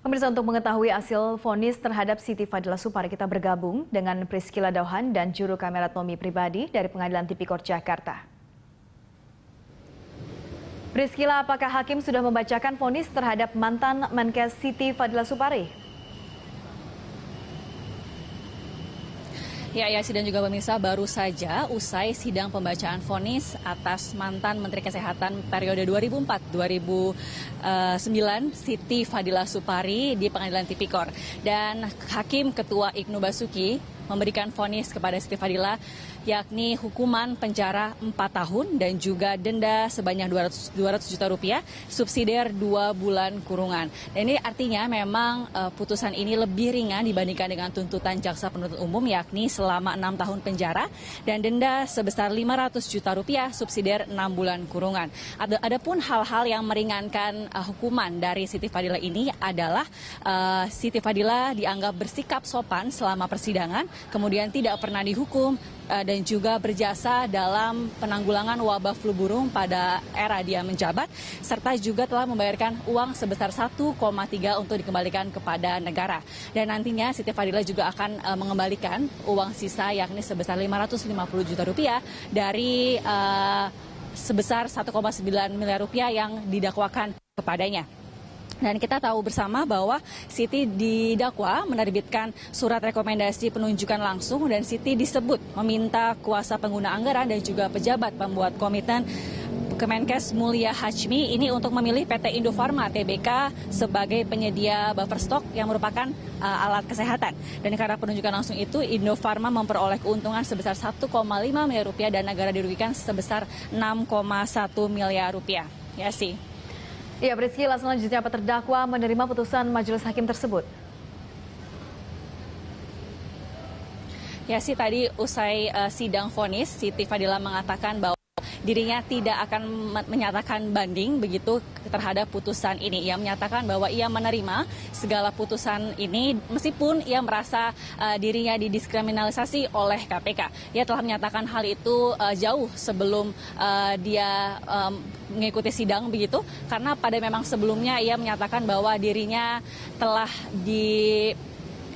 Pemirsa, untuk mengetahui hasil vonis terhadap Siti Fadila Supari, kita bergabung dengan Priscila Dauhan dan juru kamera Tommy Pribadi dari Pengadilan Tipikor Jakarta. Priscila, apakah hakim sudah membacakan vonis terhadap mantan Menkes Siti Fadila Supari? Ya, Yasi dan juga pemirsa, baru saja usai sidang pembacaan vonis atas mantan Menteri Kesehatan periode 2004-2009 Siti Fadila Supari di Pengadilan Tipikor. Dan Hakim Ketua Ibnu Basuki memberikan vonis kepada Siti Fadila yakni hukuman penjara 4 tahun dan juga denda sebanyak 200 juta rupiah, subsidiar 2 bulan kurungan. Dan ini artinya memang putusan ini lebih ringan dibandingkan dengan tuntutan jaksa penuntut umum yakni selama 6 tahun penjara dan denda sebesar 500 juta rupiah, subsidiar 6 bulan kurungan. Adapun hal-hal yang meringankan hukuman dari Siti Fadila ini adalah Siti Fadila dianggap bersikap sopan selama persidangan, kemudian tidak pernah dihukum dan juga berjasa dalam penanggulangan wabah flu burung pada era dia menjabat, serta juga telah membayarkan uang sebesar 1,3 untuk dikembalikan kepada negara. Dan nantinya Siti Fadila juga akan mengembalikan uang sisa yakni sebesar 550 juta rupiah dari sebesar 1,9 miliar rupiah yang didakwakan kepadanya. Dan kita tahu bersama bahwa Siti didakwa menerbitkan surat rekomendasi penunjukan langsung dan Siti disebut meminta kuasa pengguna anggaran dan juga pejabat pembuat komitmen Kemenkes Mulia Hachmi ini untuk memilih PT Indofarma Tbk sebagai penyedia buffer stok yang merupakan alat kesehatan. Dan karena penunjukan langsung itu, Indofarma memperoleh keuntungan sebesar 1,5 miliar rupiah dan negara dirugikan sebesar 6,1 miliar rupiah. Ya sih. Ya, Priscila, selanjutnya apa terdakwa menerima putusan majelis hakim tersebut? Ya sih, tadi usai sidang vonis, Siti Fadila mengatakan bahwa dirinya tidak akan menyatakan banding begitu terhadap putusan ini. Ia menyatakan bahwa ia menerima segala putusan ini meskipun ia merasa dirinya didiskriminalisasi oleh KPK. Ia telah menyatakan hal itu jauh sebelum dia mengikuti sidang begitu, karena pada memang sebelumnya ia menyatakan bahwa dirinya telah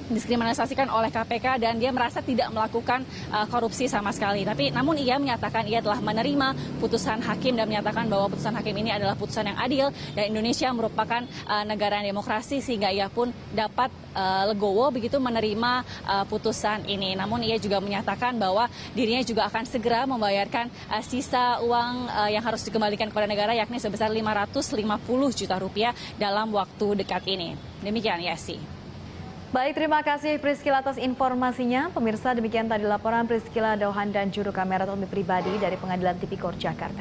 diskriminalisasikan oleh KPK dan dia merasa tidak melakukan korupsi sama sekali. Namun ia menyatakan ia telah menerima putusan hakim dan menyatakan bahwa putusan hakim ini adalah putusan yang adil dan Indonesia merupakan negara yang demokrasi sehingga ia pun dapat legowo begitu menerima putusan ini. Namun ia juga menyatakan bahwa dirinya juga akan segera membayarkan sisa uang yang harus dikembalikan kepada negara yakni sebesar 550 juta rupiah dalam waktu dekat ini. Demikian, Yasi. Baik, terima kasih Priscila atas informasinya. Pemirsa, demikian tadi laporan Priscila Dauhan dan juru kamera Tommy Pribadi dari Pengadilan Tipikor Jakarta.